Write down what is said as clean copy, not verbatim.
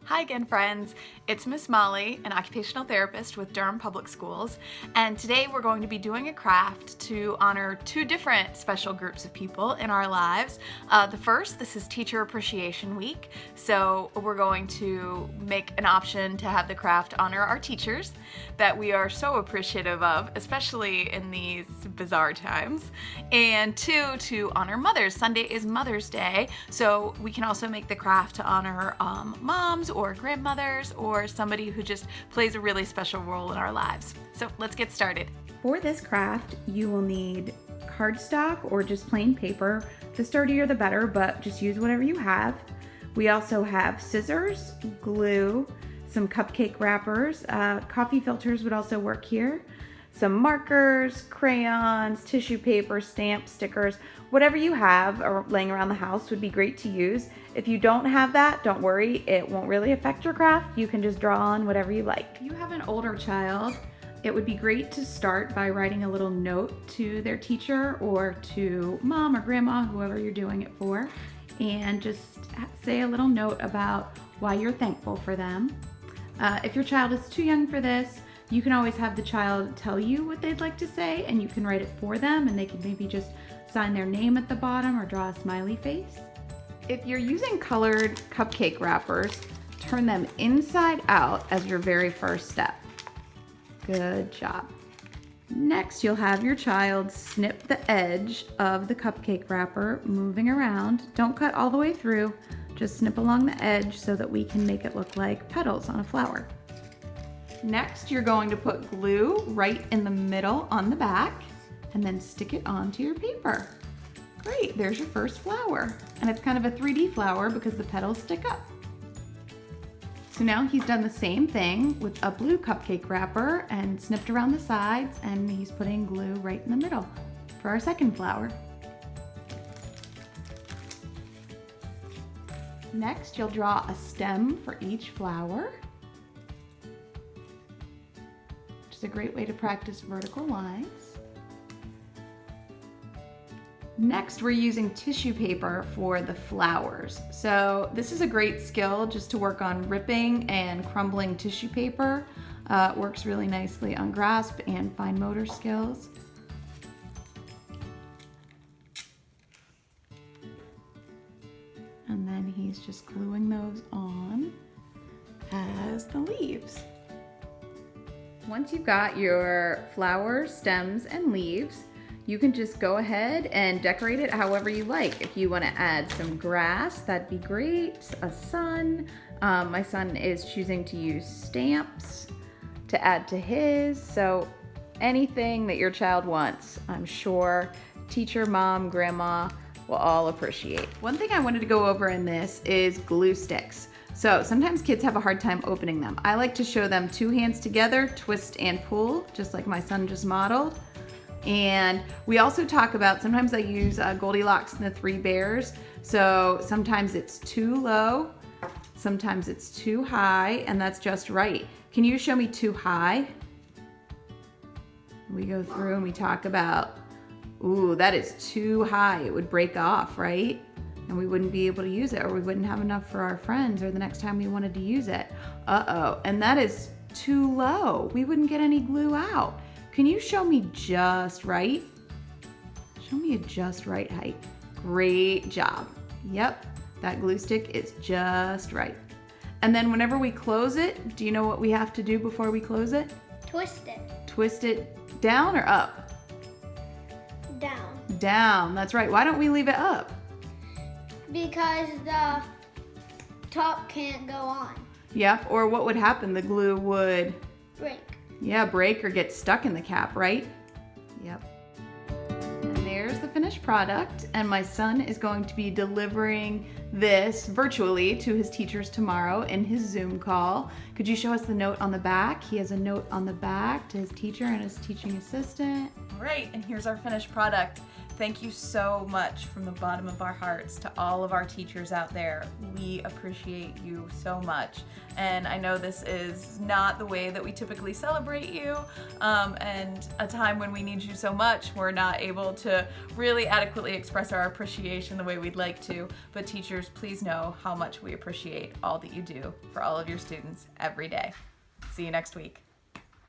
Hi again, friends. It's Miss Molly, an occupational therapist with Durham Public Schools, and today we're going to be doing a craft to honor two different special groups of people in our lives. This is Teacher Appreciation Week, so we're going to make an option to have the craft honor our teachers that we are so appreciative of, especially in these bizarre times, and two, to honor mothers. Sunday is Mother's Day, so we can also make the craft to honor moms or grandmothers or somebody who just plays a really special role in our lives. So let's get started. For this craft, you will need cardstock or just plain paper. The sturdier the better, but just use whatever you have. We also have scissors, glue, some cupcake wrappers, coffee filters would also work here, some markers, crayons, tissue paper, stamps, stickers, whatever you have or laying around the house would be great to use. If you don't have that, don't worry, it won't really affect your craft. You can just draw on whatever you like. If you have an older child, it would be great to start by writing a little note to their teacher or to mom or grandma, whoever you're doing it for, and just say a little note about why you're thankful for them. If your child is too young for this, you can always have the child tell you what they'd like to say, and you can write it for them, and they can maybe just sign their name at the bottom or draw a smiley face. If you're using colored cupcake wrappers, turn them inside out as your very first step. Good job. Next, you'll have your child snip the edge of the cupcake wrapper, moving around. Don't cut all the way through, just snip along the edge so that we can make it look like petals on a flower. Next, you're going to put glue right in the middle on the back and then stick it onto your paper. Great, there's your first flower. And it's kind of a 3D flower because the petals stick up. So now he's done the same thing with a blue cupcake wrapper and snipped around the sides, and he's putting glue right in the middle for our second flower. Next, you'll draw a stem for each flower, which is a great way to practice vertical lines. Next, we're using tissue paper for the flowers. So this is a great skill just to work on ripping and crumbling tissue paper. It works really nicely on grasp and fine motor skills. And then he's just gluing those on as the leaves. Once you've got your flowers, stems, and leaves, you can just go ahead and decorate it however you like. If you want to add some grass, that'd be great. A sun. My son is choosing to use stamps to add to his. So anything that your child wants, I'm sure teacher, mom, grandma will all appreciate. One thing I wanted to go over in this is glue sticks. So sometimes kids have a hard time opening them. I like to show them two hands together, twist and pull, just like my son just modeled. And we also talk about, sometimes I use Goldilocks and the Three Bears. So sometimes it's too low, sometimes it's too high, and that's just right. Can you show me too high? We go through and we talk about, ooh, that is too high. It would break off, right? And we wouldn't be able to use it, or we wouldn't have enough for our friends, or the next time we wanted to use it. Uh-oh, and that is too low. We wouldn't get any glue out. Can you show me just right? Show me a just right height. Great job. Yep, that glue stick is just right. And then whenever we close it, do you know what we have to do before we close it? Twist it. Twist it down or up? Down. Down, that's right. Why don't we leave it up? Because the top can't go on. Yep, or what would happen? The glue would Break. break or get stuck in the cap, right? Yep. And there's the finished product, and my son is going to be delivering this virtually to his teachers tomorrow in his Zoom call. Could you show us the note on the back? He has a note on the back to his teacher and his teaching assistant. All right, and here's our finished product. Thank you so much from the bottom of our hearts to all of our teachers out there. We appreciate you so much. And I know this is not the way that we typically celebrate you, and a time when we need you so much, we're not able to really adequately express our appreciation the way we'd like to. But teachers, please know how much we appreciate all that you do for all of your students every day. See you next week.